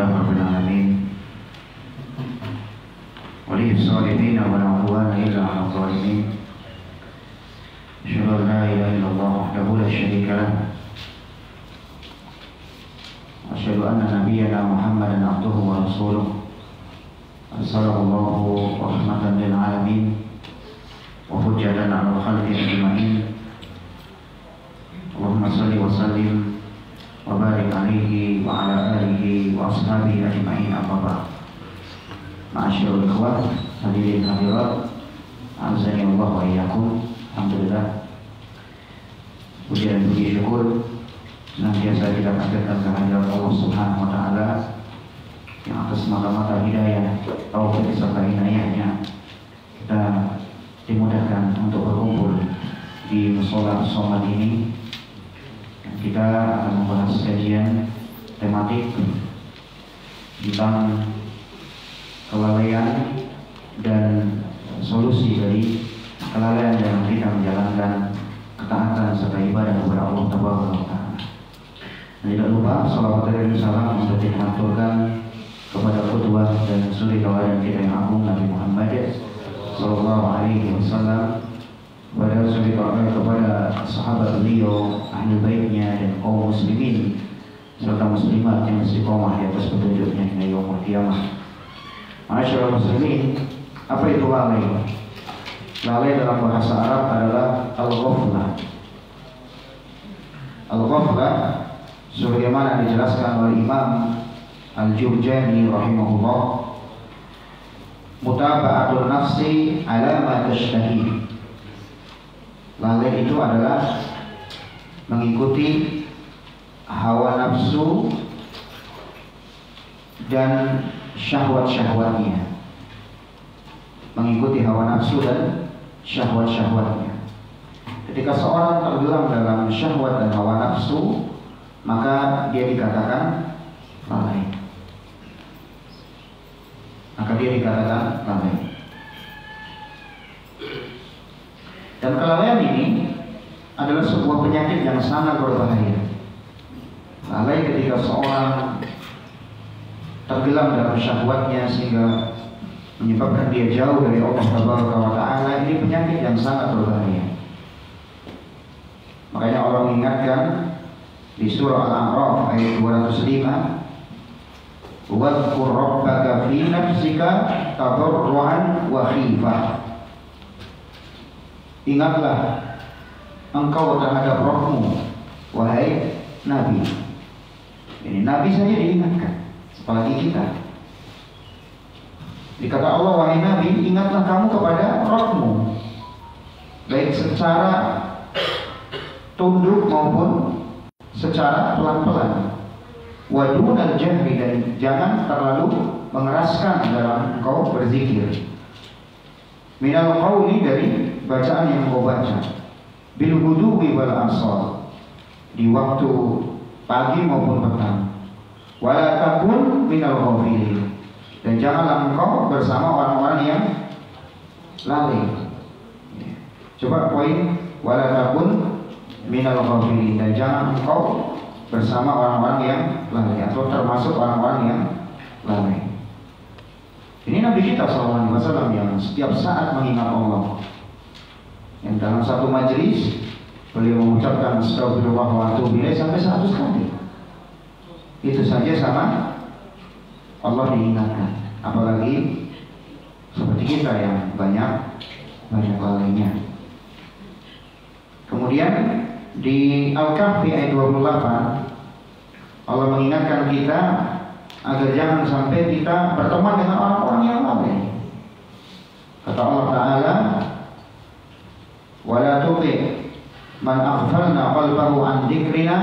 rabbil alamin. Waliyus shalihin wa la udwana illa 'alal zalimin. Asyhadu an la ilaha illallah wahdahu la syarika lah. Asyhadu anna nabiyyana Muhammadan abduhu wa rasuluh. Arsalallahu rahmatan lil alamin wa hujjatan 'alal khalqi ajma'in. Allahumma shalli wa sallim wa barik alaihi wa ala alihi wa ashabihi ajma'in, amma ba'd. Ma'asyiral ikhwah hadirin hadirat, azani Allah wa iyyakum. Alhamdulillah, puji dan puji syukur senantiasa kita panjatkan kehadirat Allah Subhanahu wa taala yang atas mata-mata hidayah, taufik serta inayahnya kita dimudahkan untuk berkumpul di mushola Somad ini. Kita akan membahas kajian tematik tentang kelalaian dan solusi dari kelalaian dalam kita menjalankan ketaatan serta ibadah kepada Allah Taala. Dan tidak lupa salawat dan salam untuk dihaturkan kepada qudwah dan suri tauladan kita yang agung, Nabi Muhammad sallallahu alaihi wasallam, kepada suri tauladan, kepada sahabat beliau, ahli baitnya dan kaum muslimin serta muslimat yang istiqomah di atas petunjuknya hingga yaumul qiyamah. Ma'asyiral muslimin, apa itu lalai? Lalai dalam bahasa Arab adalah al-ghaflah. Al-ghaflah sebagaimana dijelaskan oleh Imam Al-Jurjani rahimahullah, mutaba'atul nafsi ala ma tashtahi. Lalai itu adalah mengikuti hawa nafsu dan syahwat-syahwatnya. Mengikuti hawa nafsu dan syahwat-syahwatnya. Ketika seorang tergelam dalam syahwat dan hawa nafsu, maka dia dikatakan lalai. Dan kelalaian ini adalah sebuah penyakit yang sangat berbahaya. Lalai ketika seorang tergelam dalam syahwatnya sehingga menyebabkan dia jauh dari Allah Taala, ini penyakit yang sangat berbahaya. Makanya Allah mengingatkan di surah Al-A'raf ayat 205, "Wadhkur rabbaka fi nafsika tadarruan wa khifah." Ingatlah engkau terhadap Rabbmu, wahai Nabi. Ini Nabi saja diingatkan, apalagi kita. Dikata Allah, wahai Nabi, ingatlah kamu kepada Rabbmu, baik secara tunduk maupun secara pelan-pelan. Wadunal jahri, dan jangan terlalu mengeraskan dalam engkau berzikir. Minal qawli, dari bacaan yang kau baca. Bil ghuduwi wal asal, di waktu pagi maupun petang. Wala takun minal ghafilin, dan janganlah engkau bersama orang-orang yang lalai. Coba poin wala takun minal ghafilin, dan jangan engkau bersama orang-orang yang lalai atau termasuk orang-orang yang lalai. Ini Nabi kita SAW yang setiap saat mengingat Allah. Yang dalam satu majelis beliau mengucapkan astagfirullah wa atubu ilaih sampai 100 kali. Itu saja sama Allah diingatkan. Apalagi seperti kita yang banyak lalainya. Kemudian di Al-Kahfi ayat 28, Allah mengingatkan kita agar jangan sampai kita berteman dengan orang-orang yang lalai. Kata Allah Ta'ala, "Wala tuti' man aghfalna qalbahu an dzikrina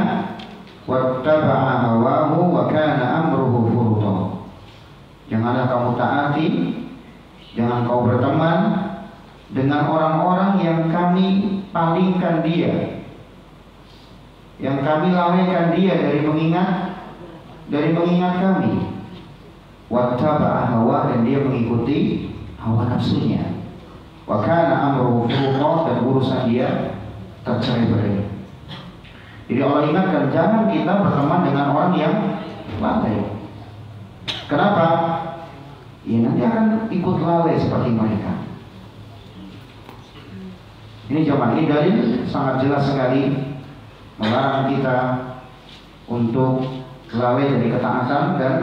wattaba'a hawahu wa kana amruhu furta." Janganlah kamu taati, jangan kau berteman dengan orang-orang yang kami palingkan dia, yang kami lalaikan dia dari mengingat kami. Wattaba'a hawa, dan dia mengikuti hawa nafsunya. Wa kana amruhu furqa, dan urusan dia tercerai-berai. Jadi Allah ingatkan, jangan kita berteman dengan orang yang lalai. Kenapa? Ya nanti akan ikut lalai seperti mereka. Ini jemaah, ini dalil sangat jelas sekali melarang kita untuk lalai dari ketaatan dan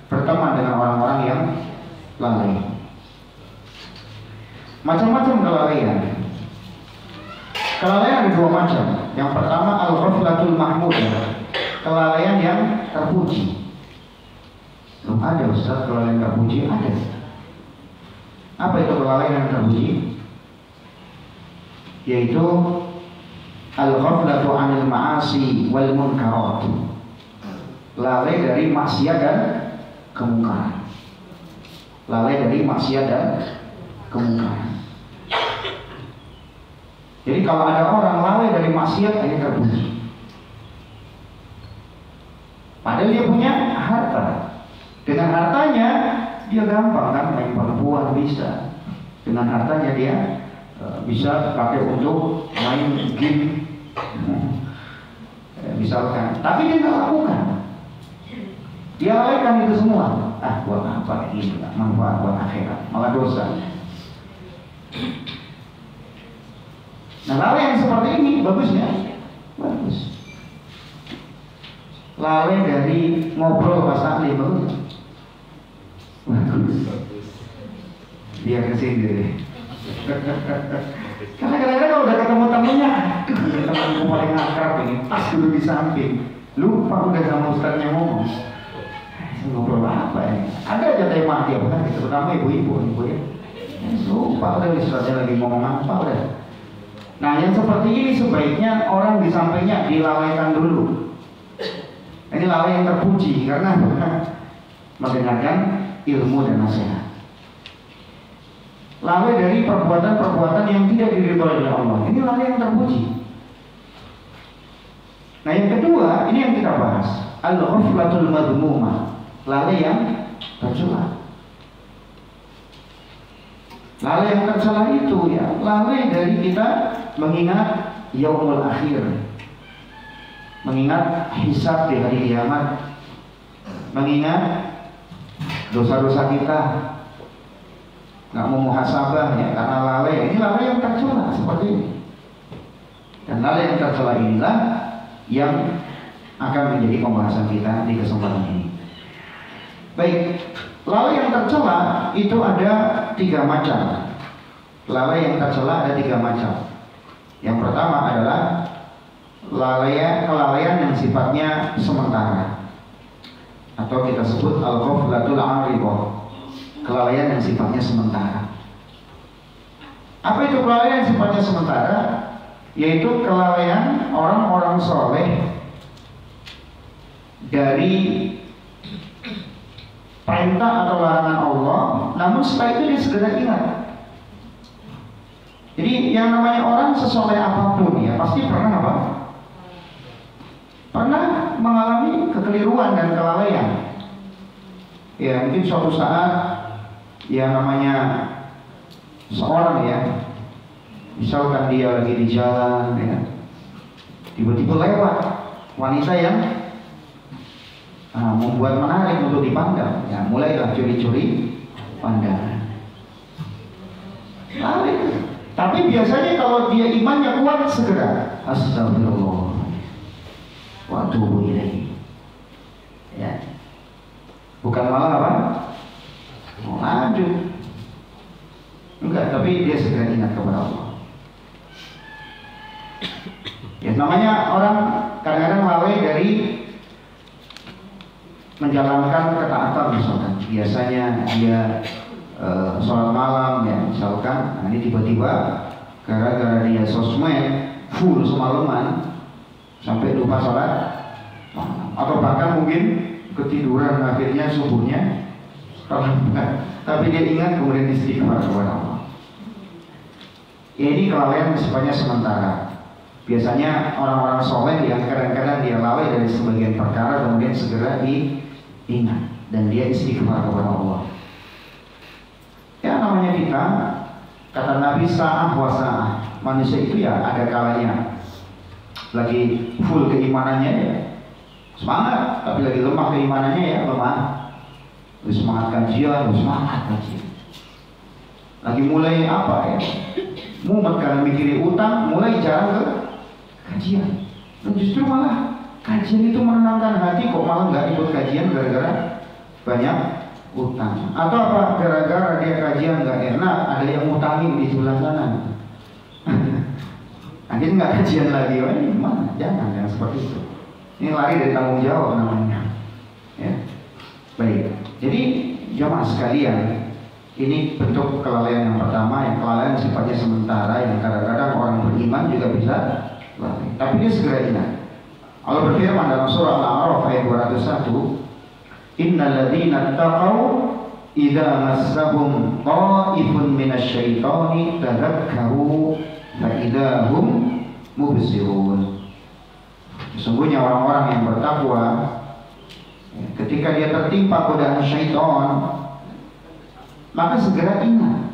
berteman dengan orang-orang yang lalai. Macam-macam kelalaian. Kelalaian ada dua macam. Yang pertama al-ghaflatul mahmudah, kelalaian yang terpuji. Belum ada Ustaz kelalaian terpuji? Ada. Apa itu kelalaian yang terpuji? Yaitu al-ghaflatu 'anil ma'asi wal munkarat, lalai dari maksiat dan kemungkaran. Lalai dari maksiat dan kemungkaran. Jadi kalau ada orang lalai dari maksiat, ini terpuji. Padahal dia punya harta. Dengan hartanya dia gampang kan main perempuan bisa. Dengan hartanya dia bisa pakai untuk main game, misalkan. Tapi dia nggak lakukan. Dia lalaikan itu semua. Buat apa ini? Manfaat buat akhirat, malah dosa. Nah, lalai yang seperti ini bagus ya? Bagus. Lalai dari ngobrol pas ahli bagus. Bagus. Dia kesini deh. Karena kadang-kadang kalau udah ketemu temennya, temanku paling akrab ini, pas dulu di samping, lupa udah sama ustadznya ngomong. Ngobrol apa ya? Ada aja tema dia bukan? Terutama ibu-ibu ya. Lupa udah ustadznya lagi ngomong apa udah. Nah, yang seperti ini sebaiknya orang di sampingnya dilalaikan dulu. Ini lalai yang terpuji karena mendengarkan ilmu dan nasihat. Lalai dari perbuatan-perbuatan yang tidak diridhoi oleh Allah. Ini lalai yang terpuji. Nah, yang kedua, ini yang kita bahas, al-ghaflatul madhmumah, lalai yang tercela. Lalai yang tercela itu ya, lalai dari kita mengingat yaumul akhir, mengingat hisab di hari kiamat, mengingat dosa-dosa kita, nggak mau muhasabah ya, karena lalai. Ini lalai yang tercela seperti ini. Dan lalai yang tercela inilah yang akan menjadi pembahasan kita di kesempatan ini. Baik, lalai yang tercela itu ada 3 macam. Lalai yang tercela ada 3 macam. Yang pertama adalah kelalaian yang sifatnya sementara, atau kita sebut al-ghaflatul 'aridah, kelalaian yang sifatnya sementara. Apa itu kelalaian yang sifatnya sementara? Yaitu kelalaian orang-orang soleh dari perintah atau larangan Allah, namun setelah itu dia segera ingat. Jadi yang namanya orang sesoleh apapun ya pasti pernah apa? Pernah mengalami kekeliruan dan kelalaian. Ya mungkin suatu saat yang namanya seorang ya, misalkan dia lagi di jalan ya, tiba-tiba lewat wanita yang membuat menarik untuk dipandang, ya mulailah curi-curi pandangan. Lalai. Tapi biasanya kalau dia imannya kuat segera astagfirullah wa atubu ilaihi. Ya. Bukan malah apa? Mau lanjut. Enggak, tapi dia segera ingat kepada Allah. Ya namanya orang kadang-kadang lalai dari menjalankan ketaatan misalkan. Biasanya dia sholat malam ya misalkan, nah ini tiba-tiba gara-gara dia sosmed full semalaman sampai lupa sholat, atau bahkan mungkin ketiduran akhirnya subuhnya terlambat, tapi dia ingat kemudian istighfar kepada Allah. Ya, ini kelalaian sifatnya sementara. Biasanya orang-orang soleh yang kadang-kadang dia lalai dari sebagian perkara kemudian segera diingat dan dia istighfar kepada Allah. Ya namanya kita, kata Nabi sa'ah wa sa'ah, manusia itu ya ada kalanya lagi full keimanannya ya semangat, tapi lagi lemah keimanannya ya lemah. semangat kajian, semangat kajian. Lagi mulai apa ya? Mumet karena mikirin utang, mulai jarang ke kajian. Dan justru malah kajian itu menenangkan hati, kok malah nggak ikut kajian gara-gara banyak utang. Atau apa? Gara-gara dia kajian nggak enak, ada yang ngutangin di sebelah sana. Akhirnya nggak kajian lagi. Wah, ini gimana? Jangan yang seperti itu. Ini lari dari tanggung jawab namanya. Ya. Baik. Jadi jamaah sekalian, ini bentuk kelalaian yang pertama, yang kelalaian sifatnya sementara, yang kadang-kadang orang beriman juga bisa lalai. Tapi dia segera ingat. Allah berfirman dalam surah Al-A'raf ayat 201, Innal ladzina taqaw idza massahum ta'ifun minasyaitani tadzakkaru fa idza hum mubsirun. Sesungguhnya orang-orang yang bertakwa ketika dia tertimpa godaan syaitan, maka segera ingat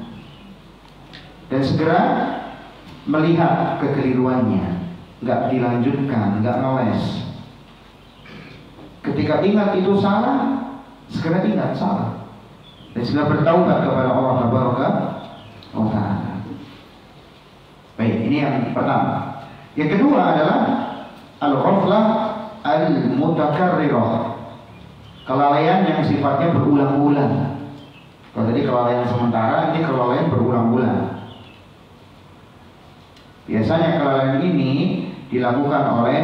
dan segera melihat kekeliruannya, nggak dilanjutkan, nggak ngeles. Ketika ingat itu salah, segera ingat salah dan segera bertaubat kepada Allah Taala. Baik, ini yang pertama. Yang kedua adalah al-ghaflah al-mutakarrirah, kelalaian yang sifatnya berulang-ulang. Kalau tadi kelalaian sementara, ini kelalaian berulang-ulang. Biasanya kelalaian ini dilakukan oleh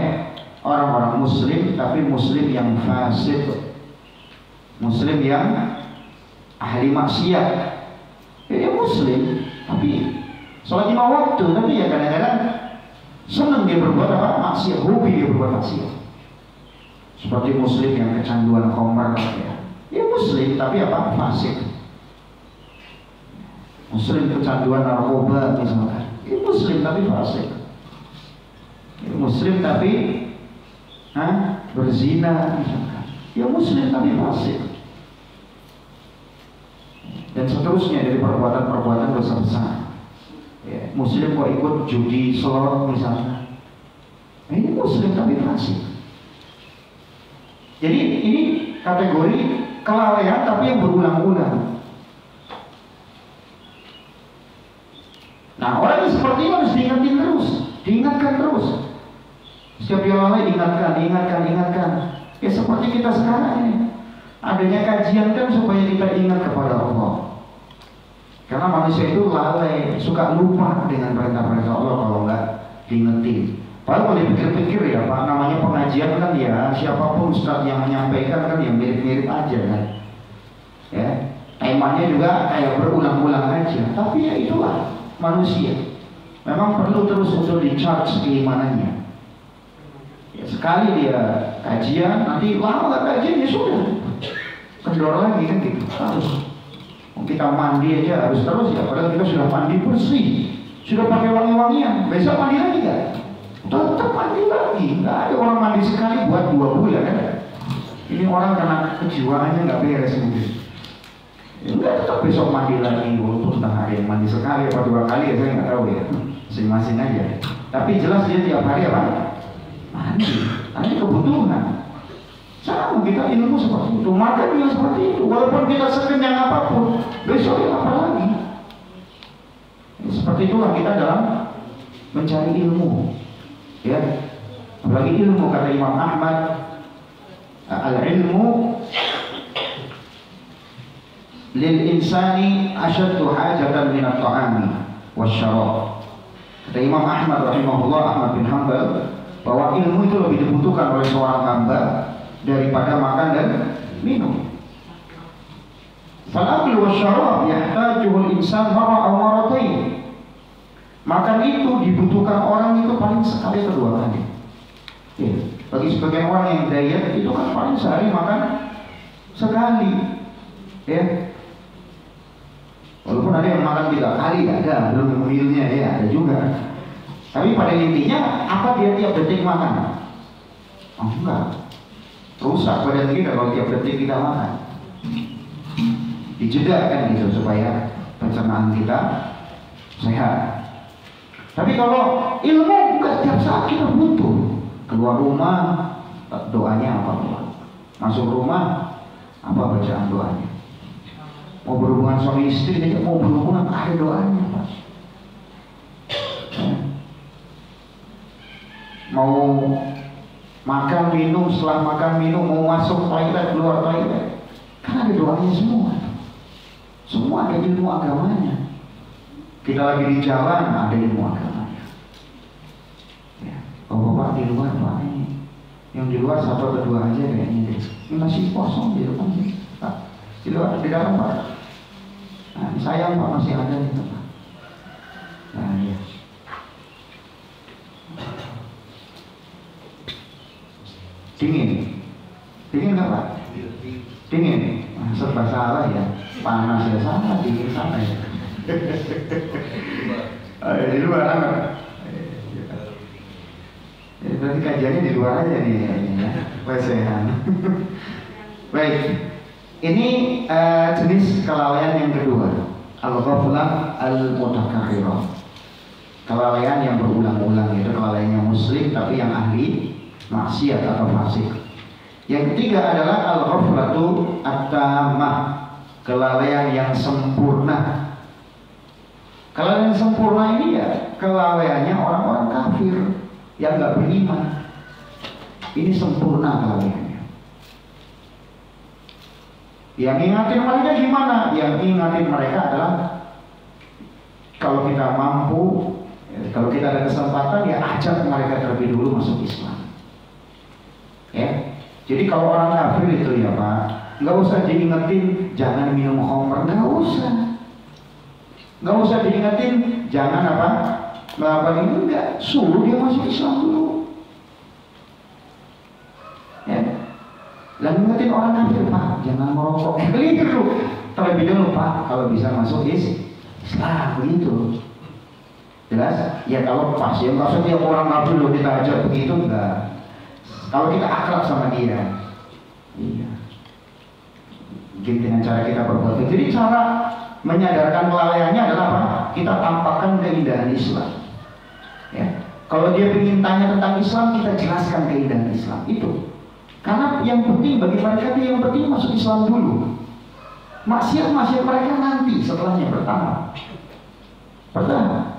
orang-orang muslim, tapi muslim yang fasik, muslim yang ahli maksiat. Dia muslim, tapi sholat 5 waktu, tapi ya kadang-kadang senang dia berbuat apa? Maksiat, hobi dia berbuat maksiat. Seperti muslim yang kecanduan khamr, ya muslim tapi apa? Fasik. Muslim kecanduan narkoba misalkan, ya muslim tapi fasik. Ya muslim tapi berzina misalkan, ya muslim tapi fasik. Dan seterusnya dari perbuatan-perbuatan dosa besar. Ya, muslim kok ikut judi slot misalnya, ini muslim tapi fasik. Jadi ini kategori kelalaian tapi yang berulang-ulang. Nah, orang yang seperti ini harus diingatkan terus. Setiap dia lalai diingatkan. Ya seperti kita sekarang ini, adanya kajian kan supaya kita ingat kepada Allah. Karena manusia itu lalai, suka lupa dengan perintah-perintah Allah kalau nggak diingetin. Padahal kalau dipikir-pikir ya Pak, namanya pengajian kan ya, siapapun Ustaz yang menyampaikan kan yang mirip-mirip aja kan. Ya, temanya juga kayak berulang-ulang aja. Tapi ya itulah manusia. Memang perlu terus untuk di-charge keimanannya. Ya, sekali dia kajian, nanti lama nggak kajian ya sudah, kendor lagi kan gitu. Harus. Kita mandi aja harus terus ya, padahal kita sudah mandi bersih, sudah pakai wangi-wangian, besok mandi lagi kan? Tetap mandi lagi. Nggak ada orang mandi sekali buat 2 bulan kan? Ini orang karena kejiwaannya nggak beres mungkin. Ya, enggak, tetap besok mandi lagi, walaupun entah ada yang mandi sekali atau 2 kali ya saya nggak tahu ya, masing-masing aja. Tapi jelas dia tiap hari apa? Mandi. Nah, ini kebutuhan. Sama kita ilmu seperti itu, makan juga seperti itu. Walaupun kita sekenyang apapun, besok ya apa lagi? Seperti itulah kita dalam mencari ilmu. Ya, apalagi ilmu kata Imam Ahmad, al-ilmu lil insani asyaddu hajatan min at-ta'ami wasyarab. Kata Imam Ahmad rahimahullah, Ahmad bin Hanbal, bahwa ilmu itu lebih dibutuhkan oleh seorang hamba daripada makan dan minum. Fal-aklu wasyarab yahtajuhul insan marra aw marratain. Makan itu dibutuhkan orang itu paling sekali atau 2 kali. Ya, bagi sebagian orang yang diet itu kan paling sehari makan sekali. Ya. Walaupun ada yang makan 3 kali, ada belum mealnya ya, ada juga. Tapi pada intinya apa dia tiap detik makan? Oh enggak. Rusak badan kita kalau tiap detik kita makan. Dijeda kan gitu supaya pencernaan kita sehat. Tapi kalau ilmu enggak, tiap saat kita butuh. Keluar rumah doanya apa? Masuk rumah Apa bacaan doanya? Mau berhubungan suami istri, dia mau berhubungan, ada doanya Pak. Mau makan minum, setelah makan minum mau masuk toilet, keluar toilet, kan ada doanya semua. Semua ada ilmu agamanya. Kita lagi di jalan, ada ilmu agamanya. Ya, bapak-bapak di luar Pak, yang di luar satu atau dua aja kayaknya deh. Ini masih kosong di depan sih. Di luar, di dalam Pak. Nah, sayang Pak, masih ada nih Pak. Nah, ya. Dingin nggak Pak? Dingin. Nah, serba salah ya. Panas ya sama, dingin sama ya. Di luar apa? Berarti kajiannya di luar aja nih ya. Lesehan. Baik. Ini jenis kelalaian yang kedua, al-ghaflah al-mutakarrirah. Kelalaian yang berulang-ulang, itu kelalaiannya muslim tapi yang ahli maksiat atau fasik. Yang ketiga adalah al-ghaflatu at-tammah, kelalaian yang sempurna. Kelalaian sempurna ini ya kelalaiannya orang-orang kafir yang nggak beriman. Ini sempurna kelalaiannya. Yang ingatin mereka gimana? Yang ingatin mereka adalah kalau kita mampu, kalau kita ada kesempatan ya ajak mereka terlebih dulu masuk Islam. Ya, jadi kalau orang kafir itu ya Pak, nggak usah diingetin jangan minum khamr, nggak usah diingetin jangan apa melakukan itu, enggak, suruh dia masuk Islam dulu. Ya. Dan ingetin orang kafir, Pak, jangan merokok. Keliru. Terlebih dulu Pak, kalau bisa masuk Islam begitu. Jelas? Ya kalau pas ya, nggak setiap orang kafir lo kita ajak begitu, enggak. Kalau kita akrab sama dia, iya. Mungkin dengan cara kita berbuat. Jadi cara menyadarkan kelalaiannya adalah apa? Kita tampakkan keindahan Islam. Ya. Kalau dia ingin tanya tentang Islam, kita jelaskan keindahan Islam itu. Karena yang penting bagi mereka itu yang penting masuk Islam dulu. Maksiat mereka nanti setelahnya pertama. Karena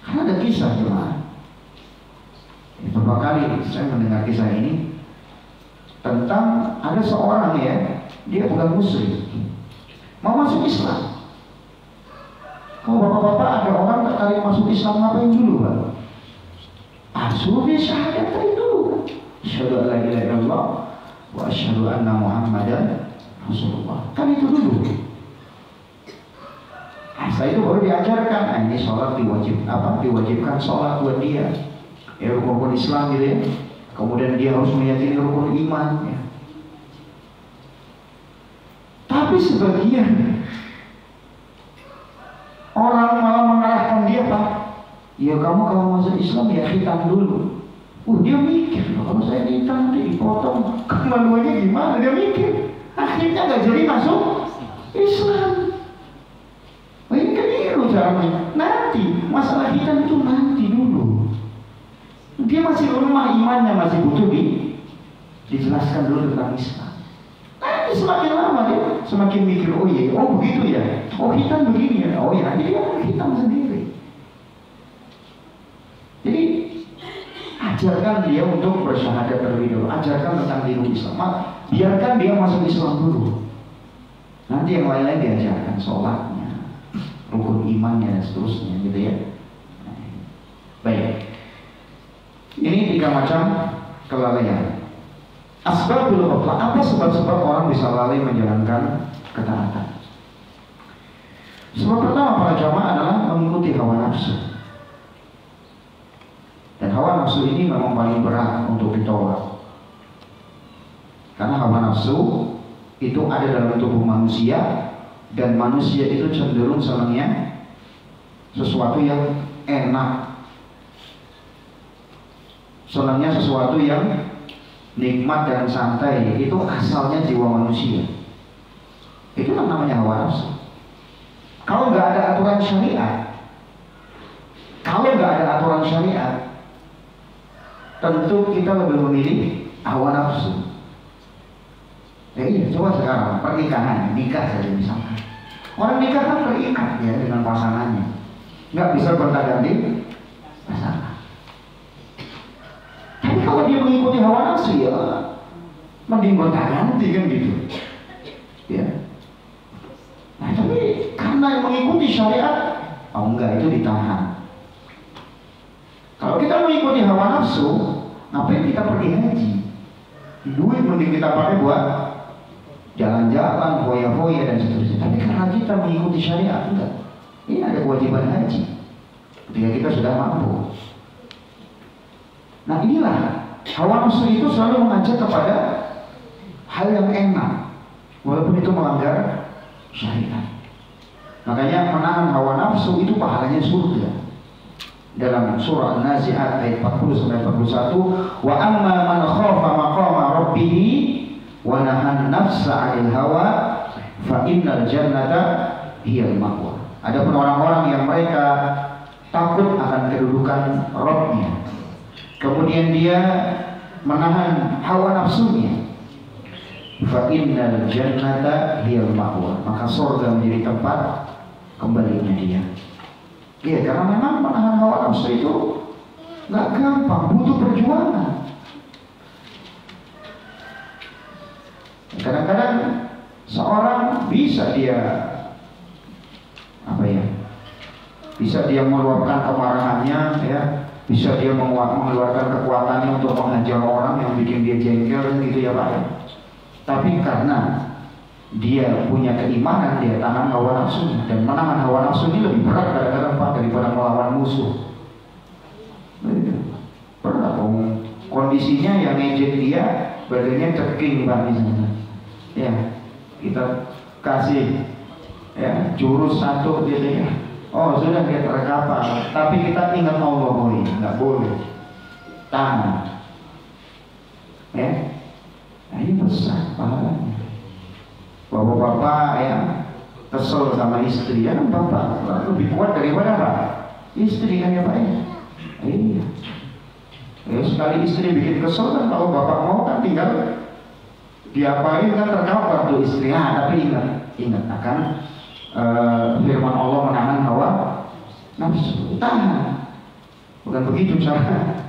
ada kisah cuma. Beberapa kali saya mendengar kisah ini tentang ada seorang ya, dia bukan muslim, mau masuk Islam. Kalau bapak-bapak ada orang tertarik masuk Islam, ngapain dulu Pak? Suruh dia syahadat dulu. Asyhadu an la ilaha illallah wa asyhadu anna Muhammadan Rasulullah. Kan itu dulu. Setelah itu baru diajarkan, ini sholat diwajibkan sholat buat dia. Ya rukun Islam gitu ya. Kemudian dia harus meyakini rukun iman ya. Tapi sebagian orang malah mengarahkan dia Pak. Ya kamu kalau masuk Islam ya khitan dulu. Dia mikir, kalau saya khitan nanti dipotong, kemaluannya gimana? Dia mikir, akhirnya nggak jadi masuk Islam. Ini keliru caranya. Nanti masalah khitan itu nanti dulu. Dia masih lemah imannya, masih butuh dijelaskan dulu tentang Islam. Nanti semakin lama dia semakin mikir, begitu ya, khitan begini ya, nanti dia akan khitan sendiri. Jadi ajarkan dia untuk bersyahadat terlebih dulu, ajarkan tentang diri Islam, biarkan dia masuk Islam dulu. Nanti yang lain-lain diajarkan, sholatnya, rukun imannya dan seterusnya, gitu ya. Baik. Ini 3 macam kelalaian. Asbabul ghaflah, apa sebab-sebab orang bisa lalai menjalankan ketaatan? Sebab pertama para jamaah adalah mengikuti hawa nafsu. Dan hawa nafsu ini memang paling berat untuk ditolak. Karena hawa nafsu itu ada dalam tubuh manusia, dan manusia itu cenderung senangnya sesuatu yang enak, senangnya sesuatu yang nikmat dan santai. Itu asalnya jiwa manusia. Itu namanya hawa nafsu. Kalau nggak ada aturan syariat, tentu kita lebih memilih hawa nafsu. Iya, coba sekarang pernikahan, nikah saja misalkan. Orang nikah kan terikat ya dengan pasangannya, nggak bisa gonta-ganti pasangan. Tapi kalau dia mengikuti hawa nafsu ya mending gonta-ganti kan gitu. Ya. Nah tapi karena yang mengikuti syariat, oh enggak, itu ditahan. Kalau kita mengikuti hawa nafsu, ngapain kita pergi haji? Duit mending kita pakai buat jalan-jalan, foya-foya dan seterusnya. Tapi karena kita mengikuti syariat, enggak. Ini ada kewajiban haji ketika kita sudah mampu. Nah inilah hawa nafsu itu selalu mengajak kepada hal yang enak, walaupun itu melanggar syariat. Makanya menahan hawa nafsu itu pahalanya surga. Dalam surah An-Nazi'at ayat 40-41, wa amma man khafa maqama rabbih wa nahan nafsa 'anil hawa fa innal jannata hiyal ma'wa. Adapun orang-orang yang mereka takut akan kedudukan Rabb-nya, kemudian dia menahan hawa nafsunya, fa innal jannata hiyal ma'wa, maka surga menjadi tempat kembalinya dia. Ya, karena memang menahan hawa nafsu itu nggak gampang, butuh perjuangan. Kadang-kadang seorang bisa dia bisa dia meluapkan kemarahannya, ya, bisa dia mengeluarkan kekuatannya untuk menghajar orang yang bikin dia jengkel, gitu ya Pak. Ya. Tapi karena dia punya keimanan, dia tahan hawa nafsu, dan menahan hawa nafsu ini lebih berat kadang-kadang Pak daripada melawan musuh. Berat, kondisinya yang ngejek dia badannya ceking Pak misalnya. Ya, kita kasih ya jurus satu gitu ya. Oh sudah dia terkapar, tapi kita ingat Allah, nggak boleh tahan. Ya, nah ini besar pahalanya. Bapak-bapak ya kesel sama istri, ya kan bapak lebih kuat daripada apa? Istri kan ya Pak ya. Iya. Ya, sekali istri bikin kesel kan, kalau bapak mau kan tinggal diapain kan terkapar tuh istri. Nah, tapi ingat akan firman Allah menahan hawa nafsu, tahan. Bukan begitu cara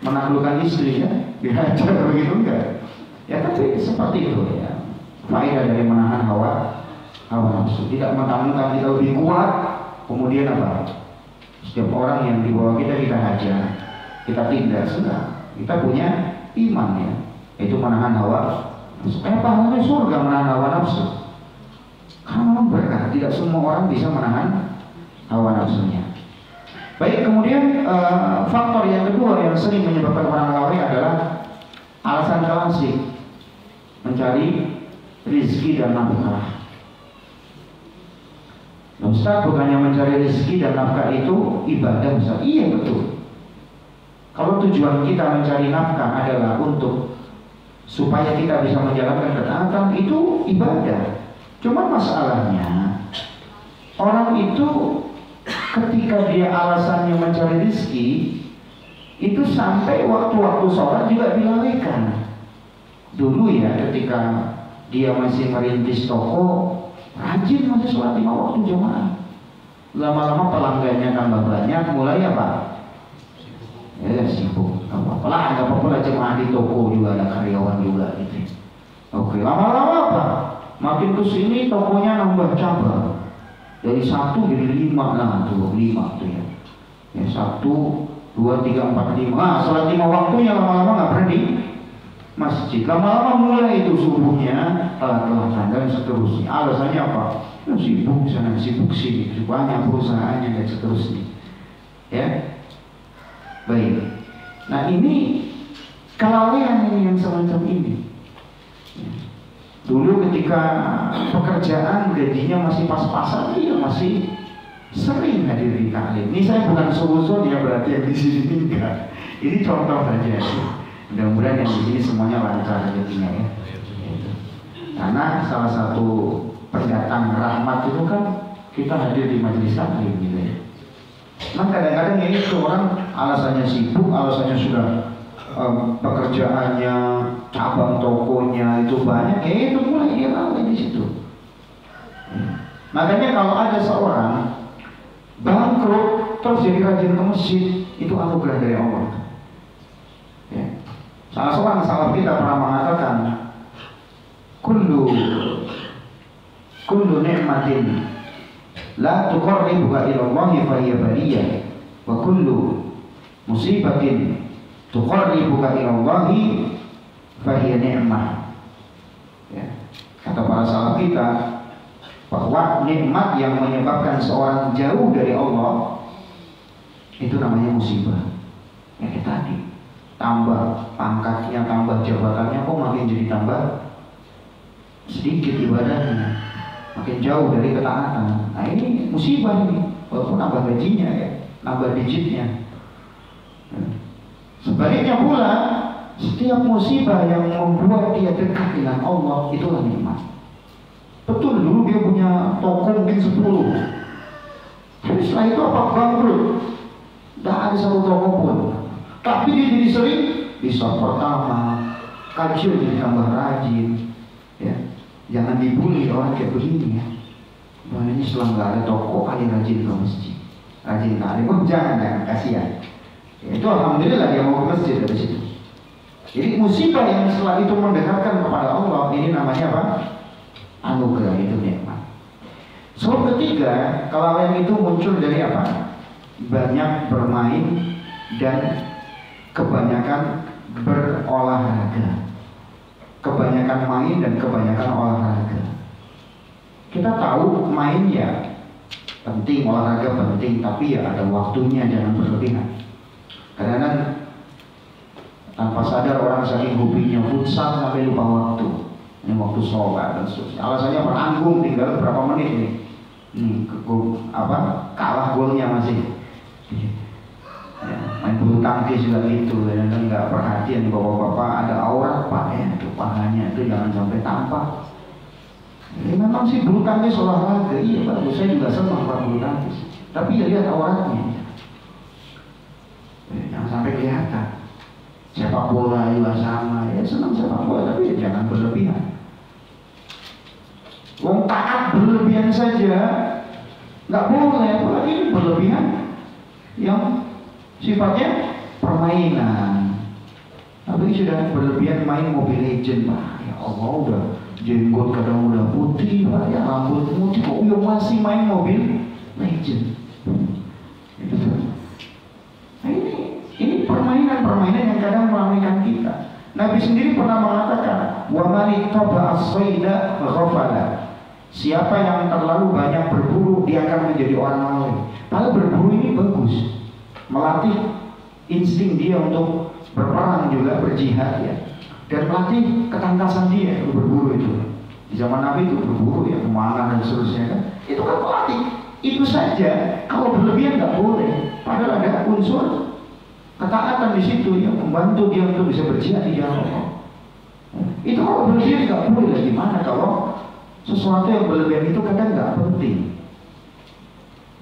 menaklukkan istri ya, dihajar begitu enggak. Ya tapi seperti itu ya. Faedah dari menahan hawa nafsu, tidak mentang-mentang kita lebih kuat, kemudian apa? Setiap orang yang di bawah kita hajar, kita tindas. Sudah, kita punya iman ya, itu menahan hawa nafsu. Pahalanya surga menahan hawa nafsu. Karena memang berat, tidak semua orang bisa menahan hawa nafsunya. Baik, kemudian faktor yang kedua yang sering menyebabkan orang lalai adalah alasan klasik, mencari rizki dan nafkah. Ustaz, bukannya mencari rizki dan nafkah itu ibadah Ustaz? Iya betul. Kalau tujuan kita mencari nafkah adalah untuk supaya kita bisa menjalankan ketaatan, itu ibadah. Cuma masalahnya orang itu ketika dia alasannya mencari rizki, itu sampai waktu-waktu sholat juga dilalaikan. Dulu ya ketika dia masih merintis toko, rajin masih sholat 5 waktu jemaah. Lama-lama pelanggannya tambah banyak, mulai apa? Ya sibuk. Apa lah, nggak apa-apa jemaah di toko juga ada karyawan juga gitu. Oke, lama-lama apa? Makin kesini tokonya nambah cabang. Dari 1 jadi 5 lah tuh, 5 tuh ya. Ya 1, 2, 3, 4, 5. Ah, sholat 5 waktunya lama-lama nggak pernah di masjid. Lama-lama mulai itu subuhnya telat-telatan dan seterusnya. Alasannya apa? Ya, sibuk sana, sibuk sini, banyak perusahaannya dan seterusnya. Ya, baik. Nah ini kelalaian ini yang semacam ini. Dulu ketika pekerjaan gajinya masih pas-pasan, iya masih sering hadir di taklim. Ini saya bukan suzon ya, berarti yang di sini enggak. Ini contoh saja. Mudah-mudahan yang di sini semuanya lancar rezekinya ya. Karena salah satu pendatang rahmat itu kan kita hadir di majelis taklim gitu ya. Nah kadang-kadang ini tuh orang alasannya sibuk, alasannya sudah pekerjaannya, cabang tokonya itu banyak, itu mulai dia lalai di situ. Makanya kalau ada seorang bangkrut terus jadi rajin ke masjid, itu anugerah dari Allah. Ya. Salah seorang salaf kita pernah mengatakan, kullu ni'matin la tuqarribuka ila Allah fa hiya baliyah, wa kullu musibatin tuqarribuka ila Allah fa hiya ni'mah. Ya. Kata para salaf kita bahwa nikmat yang menyebabkan seorang jauh dari Allah itu namanya musibah. Ya kayak tadi, tambah pangkatnya, tambah jabatannya, kok makin jadi tambah sedikit ibadahnya, makin jauh dari ketaatan. Nah ini musibah ini, walaupun nambah gajinya ya, nambah digitnya. Sebaliknya pula, setiap musibah yang membuat dia dekat dengan Allah, itulah nikmat. Betul, dulu dia punya toko mungkin 10, tapi setelah itu apa? Bangkrut, tidak ada satu toko pun. Tapi dia jadi sering di shop pertama, kajian jadi tambah rajin. Ya, jangan dibully orang kayak begini ya. Wah ini setelah nggak ada toko, kali rajin ke masjid, rajin ke alim, jangan kasihan. Ya, itu alhamdulillah dia mau ke masjid dari situ. Jadi musibah yang setelah itu mendekatkan kepada Allah, ini namanya apa? Anugerah, itu nikmat. Sebab ketiga, kelalaian itu muncul dari apa? Banyak bermain dan kebanyakan berolahraga. Kebanyakan main dan kebanyakan olahraga. Kita tahu main ya penting, olahraga penting, tapi ya ada waktunya, jangan berlebihan. Kadang-kadang tanpa sadar orang saking hobinya futsal sampai lupa waktu. Ini waktu sholat dan seterusnya. Alasannya menanggung, tinggal berapa menit nih. Kalah golnya masih. Ya, main bulu tangkis juga gitu. Dan nggak perhatian bapak-bapak ada aurat pak ya, itu pahanya itu jangan sampai tampak. Ini memang sih bulu tangkis olahraga, iya bagus, saya juga senang pak bulu tangkis. Tapi ya lihat auratnya. Jangan sampai kelihatan. Sepak bola juga sama, ya senang sepak bola tapi ya jangan berlebihan. Wong taat berlebihan saja nggak boleh, apalagi berlebihan yang sifatnya permainan. Tapi sudah berlebihan main Mobile Legend, pak. Ya Allah, udah jenggot kadang udah putih, pak. Ya rambut putih, kok masih main Mobile Legend. Nah ini permainan yang kadang meramaikan kita. Nabi sendiri pernah mengatakan, wa man ittaba as-sayda ghafala. Siapa yang terlalu banyak berburu, dia akan menjadi orang lalai. Padahal berburu ini bagus, melatih insting dia untuk berperang juga, berjihad ya, dan melatih ketangkasan dia untuk berburu itu. Di zaman Nabi itu berburu ya, kemana dan seterusnya kan, itu kan melatih. Itu saja, kalau berlebihan nggak boleh. Padahal ada unsur ketaatan di situ yang membantu dia untuk bisa berjihad di jalan Allah. Itu kalau berlebihan nggak boleh. Gimana kalau sesuatu yang berlebihan itu kadang nggak penting?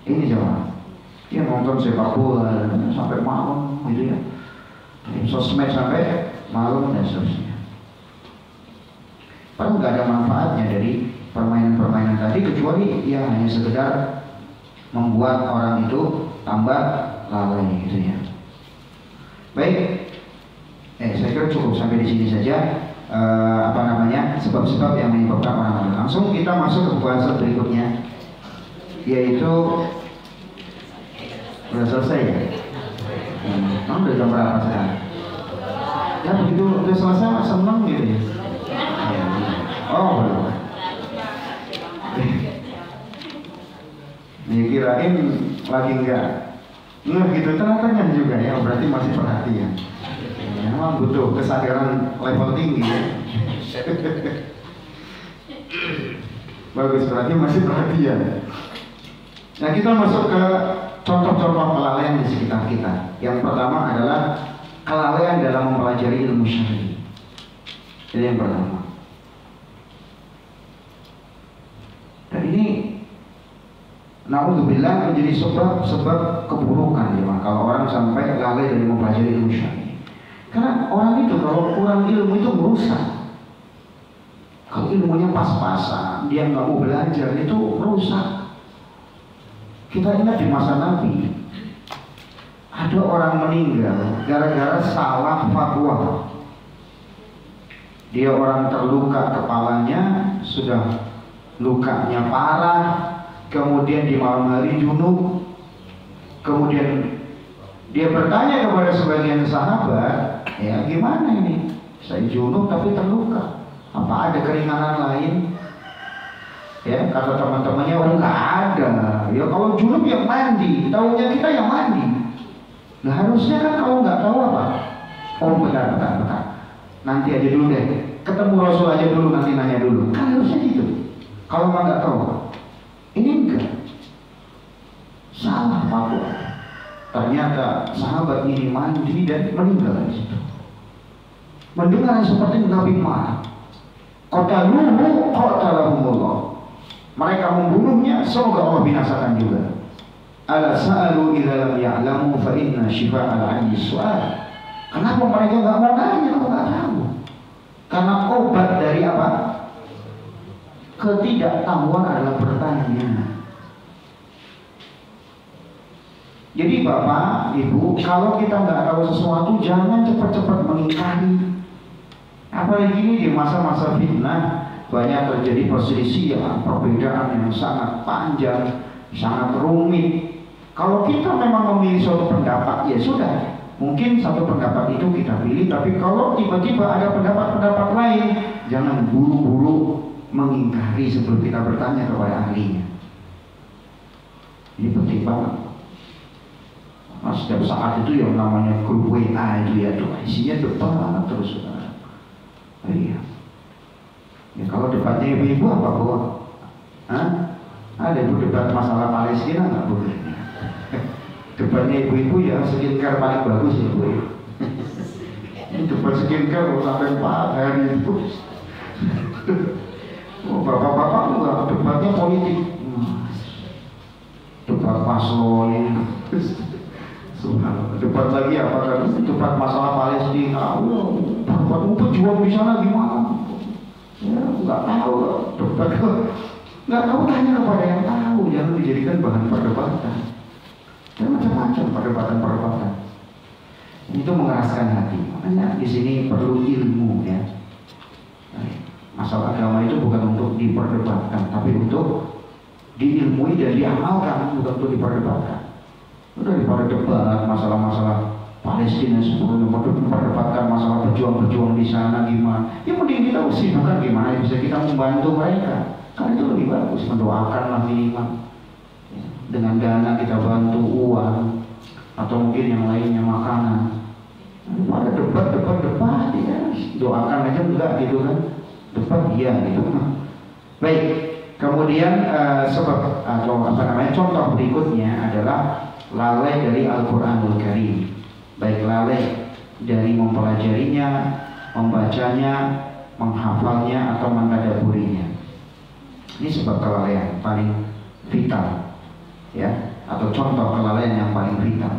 Ini jawab. Dia nonton sepak bola sampai malam gitu ya, sosmed sampai malam dan seterusnya. Padahal nggak ada manfaatnya dari permainan-permainan tadi, kecuali ya hanya sekedar membuat orang itu tambah lalai gitu ya. Baik, saya kira cukup sampai di sini saja. Sebab-sebab yang menyebabkan orang lalai. Langsung kita masuk ke pembahasan berikutnya, yaitu udah selesai ya? Udah jam berapa sekarang? Ya begitu udah selesai seneng gitu ya. Oh belum. Ya kirain lagi enggak gitu, ternyata juga ya, berarti masih perhatian. Ya, memang butuh kesadaran level tinggi ya. Bagus, berarti masih perhatian. Nah kita masuk ke contoh-contoh kelalaian di sekitar kita. Yang pertama adalah kelalaian dalam mempelajari ilmu syar'i. Ini yang pertama. Dan ini naudzubillah menjadi sebab keburukan ya, kalau orang sampai lalai dari mempelajari ilmu syar'i. Karena orang itu kalau kurang ilmu itu merusak. Kalau ilmunya pas-pasan, dia nggak mau belajar, itu merusak. Kita ingat di masa Nabi, ada orang meninggal gara-gara salah fatwa. Dia orang terluka kepalanya, sudah lukanya parah, kemudian di malam hari junub, kemudian dia bertanya kepada sebagian sahabat, ya gimana ini? Saya junub tapi terluka, apa ada keringanan lain? Ya kata teman-temannya, oh nggak ada. Ya kalau junub yang mandi, taunya kita yang mandi. Nah harusnya kan kalau nggak tahu apa? Oh bentar. Nanti aja dulu deh, ketemu Rasul aja dulu, nanti nanya dulu. Kan harusnya gitu. Kalau nggak tahu, ini enggak. Salah fatwa. Ternyata sahabat ini mandi dan meninggal di situ. Mendengar seperti Nabi marah. Qatalahumullah. Mereka membunuhnya, semoga Allah binasakan juga. Ala sa'alu idza lam ya'lamu fa inna shifa'al 'ayyi su'al. Kenapa mereka nggak mau nanya kalau nggak tahu? Karena obat dari apa? Ketidaktahuan adalah bertanya. Jadi Bapak, Ibu, kalau kita nggak tahu sesuatu, jangan cepat-cepat mengingkari. Apalagi ini di masa-masa fitnah, banyak terjadi perselisihan, perbedaan yang sangat panjang, sangat rumit. Kalau kita memang memilih suatu pendapat, ya sudah. Mungkin satu pendapat itu kita pilih, tapi kalau tiba-tiba ada pendapat-pendapat lain, jangan buru-buru mengingkari sebelum kita bertanya kepada ahlinya. Ini penting banget. Nah, setiap saat itu yang namanya grup WA itu ya, isinya debat banget terus. Iya. Ya kalau debatnya ibu-ibu apa bu? Ada ibu debat masalah Palestina nggak boleh? Debatnya ibu-ibu ya skincare paling bagus ya bu. Ini debat skincare sampai 4 hari itu. Oh, bapak-bapak enggak, debatnya politik. Debat paslon. Debat lagi apa kan? Debat masalah Palestina. Debat pejuang di sana gimana? Ya nggak tahu. Debat nggak tahu, tanya kepada yang tahu. Jangan dijadikan bahan perdebatan. Dan macam-macam perdebatan. Itu mengeraskan hati. Makanya di sini perlu ilmu ya. Masalah agama itu bukan untuk diperdebatkan, tapi untuk diilmui dan diamalkan, bukan untuk diperdebatkan. Udah diperdebat masalah-masalah Palestina sebelumnya, memperdebatkan masalah pejuang-pejuang di sana gimana. Ya mending kita usahakan gimana bisa kita membantu mereka. Karena itu lebih bagus, mendoakanlah minimal. Dengan dana kita bantu, uang atau mungkin yang lainnya makanan. Pada debat ya, doakan aja enggak gitu kan? Debat iya gitu. Baik, kemudian sebab atau apa namanya contoh berikutnya adalah lalai dari Al-Quranul Karim. Baik lalai dari mempelajarinya, membacanya, menghafalnya atau mentadaburinya. Ini sebab kelalaian paling vital. Ya, atau contoh kelalaian yang paling vital.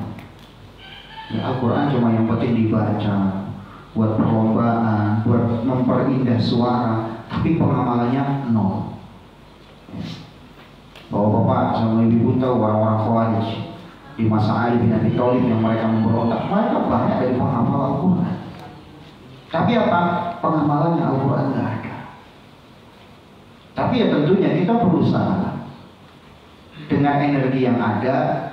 Ya, Al-Quran cuma yang penting dibaca, buat perlombaan, buat memperindah suara, tapi pengamalannya nol. Ya. Bapak-bapak sama ibu tahu orang-orang Khawarij di masa Ali bin Abi Thalib yang mereka memberontak, mereka banyak dari penghafal Al-Quran. Tapi apa? Pengamalannya Al-Quran nggak ada. Tapi ya tentunya kita berusaha dengan energi yang ada,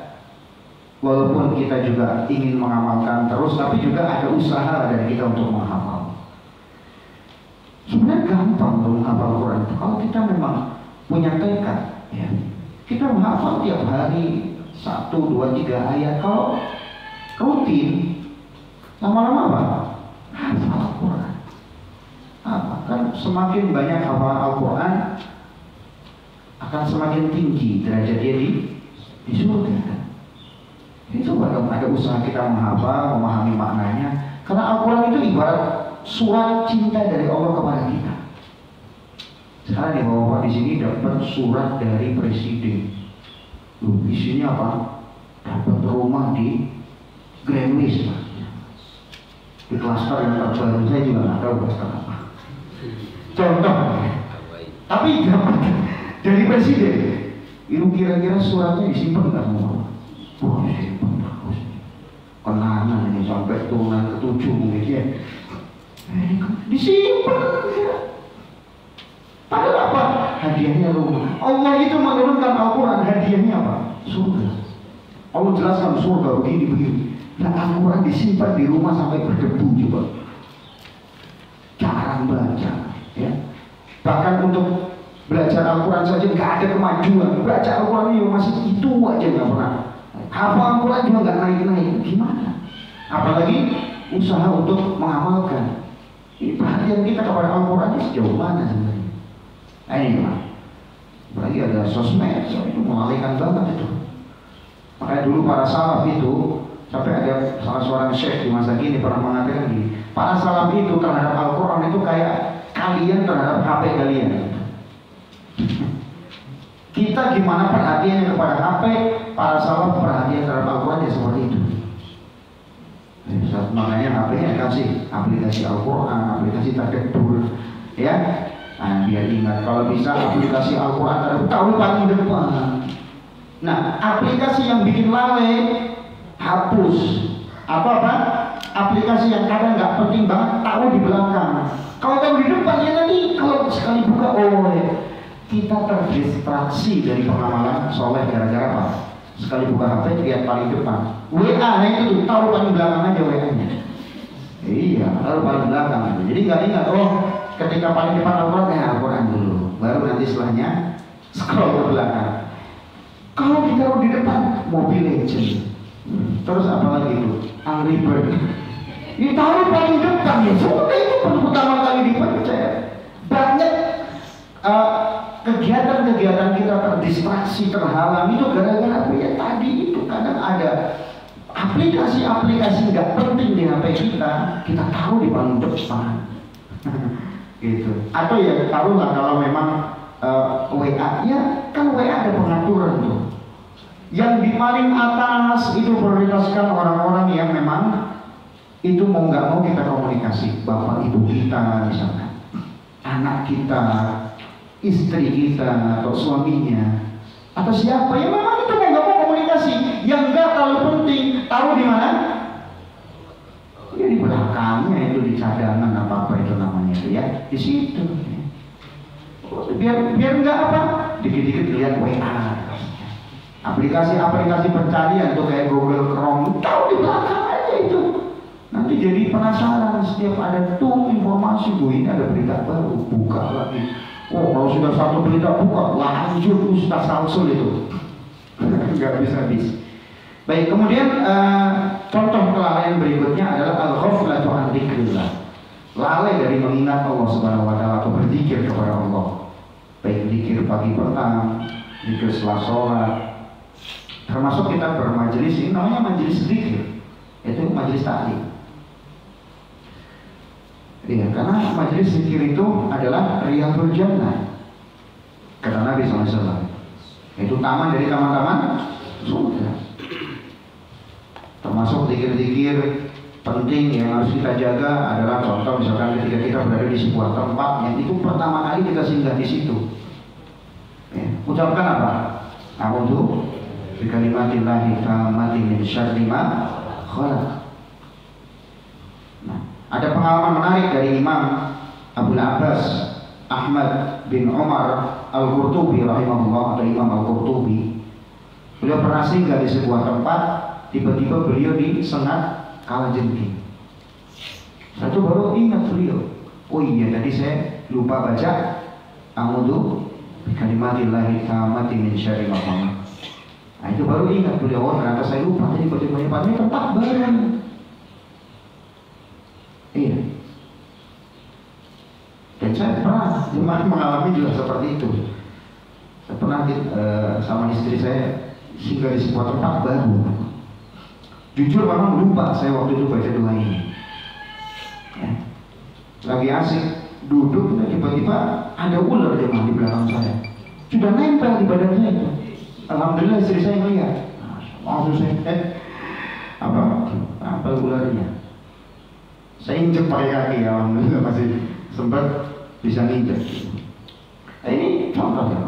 walaupun kita juga ingin mengamalkan terus, tapi juga ada usaha dari kita untuk menghafal. Sebenarnya gampang untuk menghafal Quran kalau kita memang punya tekad, ya. Kita menghafal tiap hari 1, 2, 3 ayat. Kalau rutin, lama-lama apa? Hafal Al-Quran. Kan semakin banyak hafal Al-Quran, akan semakin tinggi derajat dia di surga. Itu ada usaha kita menghafal, memahami maknanya. Karena Al-Quran itu ibarat surat cinta dari Allah kepada kita. Sekarang nih bapak di sini dapat surat dari presiden. Isinya apa? Dapat rumah di Greenwich. Di klaster yang terbaru saya juga nggak tahu klaster apa. Contoh, tapi dapat dari presiden. Itu kira-kira suratnya disimpan nggak semua? Wah, disimpan terus. Kenangan ini sampai turunan ke-7 mungkin ya. Disimpan. Padahal apa? Hadiahnya rumah. Allah itu menurunkan Al-Quran, hadiahnya apa? Surga. Allah jelaskan surga begini. Nah, Al-Quran disimpan di rumah sampai berdebu juga. Jarang baca, ya. Bahkan untuk belajar Al-Quran saja nggak ada kemajuan. Baca Al-Quran ini masih itu aja nggak pernah. Hafal Al-Quran juga nggak naik-naik. Gimana? Apalagi usaha untuk mengamalkan. Ini perhatian kita kepada Al-Quran ini sejauh mana sebenarnya? Nah ini Pak. Apalagi ada sosmed, itu mengalihkan banget itu. Makanya dulu para salaf itu, sampai ada salah seorang syekh di masa kini pernah mengatakan gini, para salaf itu terhadap Al-Quran itu kayak kalian terhadap HP kalian. Kita gimana perhatiannya kepada HP, para salaf perhatian terhadap Al-Quran ya seperti itu. Makanya HP-nya kasih aplikasi Al-Quran, aplikasi tadabbur, ya. Nah, biar ingat kalau bisa aplikasi Al-Quran tahu paling depan. Nah, aplikasi yang bikin lalai hapus. Apa? Aplikasi yang kadang nggak penting banget taruh di belakang. Kalau taruh di depan ya nanti kalau sekali buka kita terdistraksi dari pengamalan soleh gara-gara apa? Sekali buka HP lihat paling depan. WA itu taruh paling belakang aja WA-nya. Iya, taruh paling belakang. Jadi nggak ingat ketika paling depan Al-Quran dulu, baru nanti setelahnya scroll ke belakang. Kalau ditaruh di depan Mobile Legends, terus apa lagi itu? Angry Bird. Ditaruh paling depan ya, sudah itu pertama kali dipencet. Banyak kegiatan-kegiatan kita terdistraksi, terhalang itu gara-gara apa ya tadi itu. Kadang ada aplikasi-aplikasi nggak penting di HP kita taruh di paling depan. Gitu. Atau ya taruhlah kalau memang WA, ya kan WA ada pengaturan tuh. Yang di paling atas itu prioritaskan orang-orang yang memang itu mau nggak mau kita komunikasi, bapak ibu kita misalkan, anak kita, istri kita atau suaminya atau siapa yang memang itu mau nggak mau komunikasi. Yang nggak terlalu penting taruh di mana? Ya di belakangnya itu di cadangan apa itu namanya itu ya di situ. Biar nggak apa dikit-dikit lihat WA. Aplikasi-aplikasi pencarian tuh kayak Google Chrome taruh di belakang aja itu. Nanti jadi penasaran setiap ada tuh informasi ini ada berita baru buka lagi. Oh kalau sudah satu berita buka lanjut Ustaz Samsul itu nggak bisa habis. Baik, kemudian contoh kelalaian berikutnya adalah al-ghaflatu an dzikrillah. Lalai dari mengingat Allah Subhanahu wa taala atau berzikir kepada Allah. Baik zikir pagi petang, zikir setelah sholat. Termasuk kita bermajelis ini namanya majelis zikir. Itu majelis taklim. Iya, karena majelis zikir itu adalah riyadul jannah. Kata Nabi SAW. Itu taman dari taman-taman surga. Termasuk zikir-zikir penting yang harus kita jaga adalah contoh misalkan ketika kita berada di sebuah tempat yang itu pertama kali kita singgah di situ. Ya, ucapkan apa? A'udzu bikalimatillahi tammati min syarri ma khalaq. Nah, ada pengalaman menarik dari Imam Abul Abbas Ahmad bin Umar Al-Qurtubi rahimahullah atau Imam Al-Qurtubi. Beliau pernah singgah di sebuah tempat, tiba-tiba beliau disengat kalajengking. Satu baru ingat beliau, oh iya tadi saya lupa baca a'udzu bikalimatillahi tammati min syarri ma khalaq. Nah itu baru ingat beliau, oh ternyata saya lupa tadi baca ini tempat baru. Iya. Dan saya pernah mengalami juga seperti itu. Saya pernah sama istri saya singgah di sebuah tempat baru. Jujur memang lupa saya waktu itu baca doa ini. Ya. Lagi asik duduk, tiba-tiba ada ular di belakang saya. Sudah nempel di badan saya itu. Alhamdulillah istri saya melihat. Maksud saya apa ularnya? Saya injek pakai kaki ya, alhamdulillah masih sempat bisa nginjek. Nah, ini contoh ya.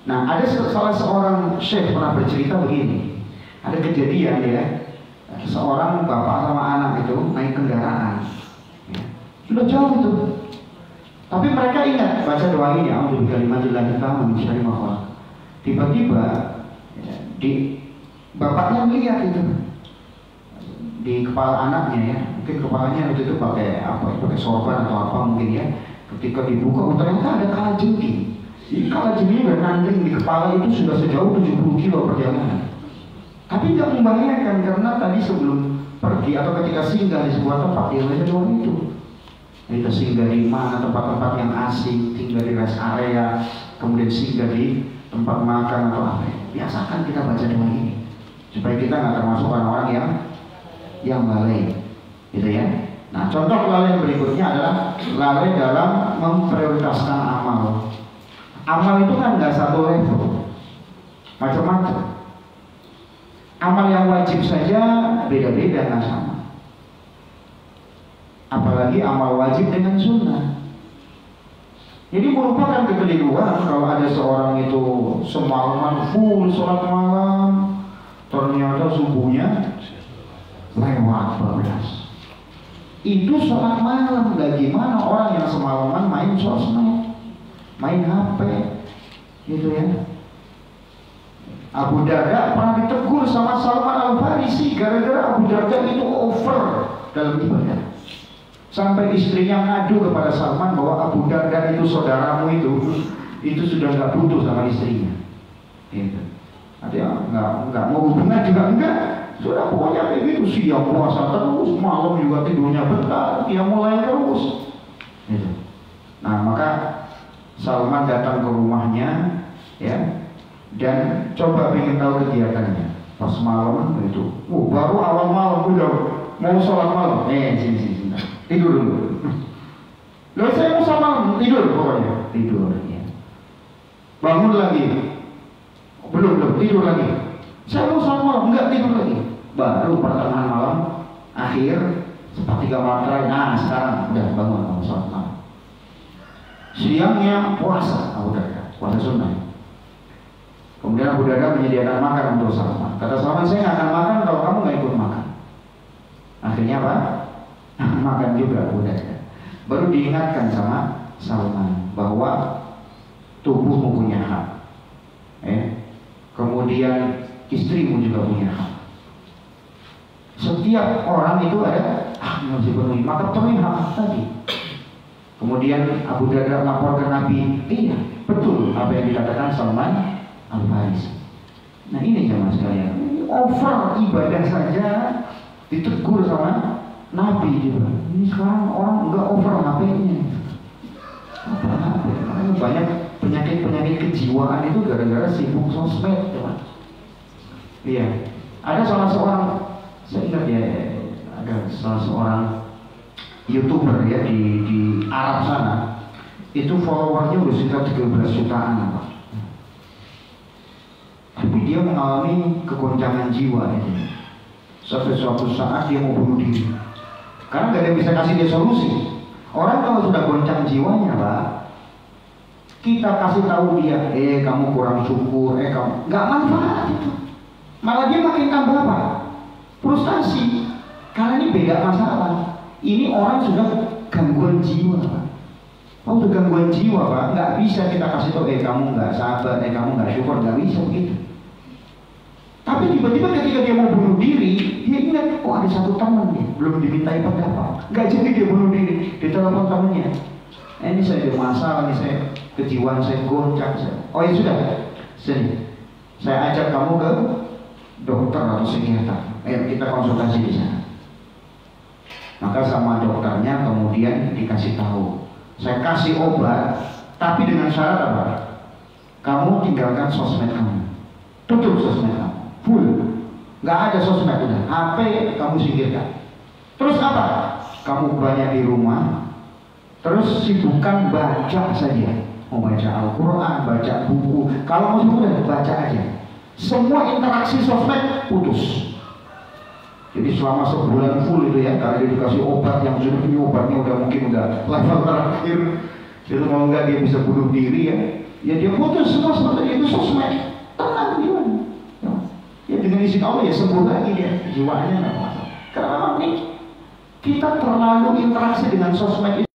Nah, ada salah seorang syekh pernah bercerita begini. Ada kejadian ya, seorang bapak sama anak itu naik kendaraan, ya. Sudah jauh tuh. Tapi mereka ingat baca doa ini, A'udzu bikalimatillahi tammati min syarri ma khalaq. Tiba-tiba ya, bapaknya melihat itu di kepala anaknya ya, mungkin kepalanya waktu itu pakai apa? Pakai sorban atau apa mungkin ya. Ketika dibuka, ternyata ada kalajengking. Jadi kalajengking bernanding di kepala itu sudah sejauh 70 kilo perjalanan. Tapi tidak membahayakan karena tadi sebelum pergi atau ketika singgah di sebuah tempat dia baca doa itu. Kita singgah di mana tempat-tempat yang asing, tinggal di rest area, kemudian singgah di tempat makan atau apa. Biasakan kita baca doa ini supaya kita nggak termasuk orang-orang yang lalai, gitu ya. Nah, contoh lalai berikutnya adalah lalai dalam memprioritaskan amal. Amal itu kan nggak satu level, macam-macam. Amal yang wajib saja beda-beda, nggak sama. Apalagi amal wajib dengan sunnah. Jadi merupakan kekeliruan kalau ada seorang itu semalaman full sholat malam, ternyata subuhnya lewat 12. Itu sholat malam. Gimana orang yang semalaman main sosmed, main HP, gitu ya. Abu Darda pernah ditegur sama Salman Al-Farisi gara-gara Abu Darda itu over dalam ibadah. Sampai istrinya ngadu kepada Salman bahwa Abu Darda itu saudaramu itu sudah nggak butuh sama istrinya. Gitu. Artinya nggak mau hubungan juga enggak. Sudah pokoknya kayak gitu, siang puasa terus, malam juga tidurnya bentar, dia mulai terus. Gitu. Nah, maka Salman datang ke rumahnya, ya, dan coba ingin tahu kegiatannya. Pas malam itu, baru awal malam udah mau sholat malam. Sini, tidur dulu. Lalu saya mau sholat malam, tidur pokoknya, tidur. Ya. Bangun lagi, belum tidur lagi. Saya mau sholat malam, enggak tidur lagi. Baru pertengahan malam, akhir sepertiga malam terakhir. Nah, sekarang udah bangun mau sholat malam. Siangnya puasa, puasa sunnah. Kemudian Abu Darda menyediakan makan untuk Salman. Kata Salman, saya nggak akan makan kalau kamu nggak ikut makan. Akhirnya apa? Makan juga Abu Darda. Baru diingatkan sama Salman bahwa tubuhmu punya hak. Kemudian istrimu juga punya hak. Setiap orang itu ada hak yang harus dipenuhi, maka penuhi hak tadi. Kemudian Abu Darda lapor ke Nabi, iya betul apa yang dikatakan Salman Al-Farisi. Nah ini jemaah sekalian, over ibadah saja ditegur sama Nabi juga. Ini sekarang orang enggak over HP-nya. Makanya banyak penyakit kejiwaan itu gara-gara sibuk sosmed, teman. Iya, ada salah seorang, saya ingat ya, ada salah seorang YouTuber ya di Arab sana, itu followernya udah sekitar 13 jutaan, Pak. Tapi dia mengalami kegoncangan jiwa ini. Sampai suatu saat dia mau bunuh diri. Karena gak ada yang bisa kasih dia solusi. Orang kalau sudah goncang jiwanya, Pak, kita kasih tahu dia, kamu kurang syukur, kamu nggak manfaat itu. Malah dia makin tambah apa? Frustasi. Karena ini beda masalah. Ini orang sudah gangguan jiwa, Pak. Kalau sudah gangguan jiwa, Pak, nggak bisa kita kasih tahu, kamu nggak sabar, kamu nggak syukur, nggak bisa begitu. Tapi tiba-tiba ketika dia mau bunuh diri, dia ingat, ada satu teman nih, belum dimintai pendapat. Nggak jadi dia bunuh diri, dia telepon temannya. Ini saya ada masalah, nih saya kejiwaan saya goncang. Oh ya sudah, sini, saya ajak kamu ke dokter atau psikiater. Ayo kita konsultasi di sana. Maka sama dokternya kemudian dikasih tahu, saya kasih obat, tapi dengan syarat apa? Kamu tinggalkan sosmed kamu, tutup sosmed kamu, full, nggak ada sosmed udah, HP kamu singkirkan. Terus apa? Kamu banyak di rumah, terus sibukkan baca saja, mau baca Al-Quran, baca buku. Kalau mau sibuk baca aja. Semua interaksi sosmed putus. Jadi selama sebulan full itu ya, karena dia dikasih obat yang sudah ini obatnya udah mungkin udah level terakhir, itu mau nggak dia bisa bunuh diri ya, ya dia putus semua seperti itu sosmed, tenang dia. Ya dengan izin Allah ya sembuh lagi dia, jiwanya nggak masalah. Karena memang nih kita terlalu interaksi dengan sosmed.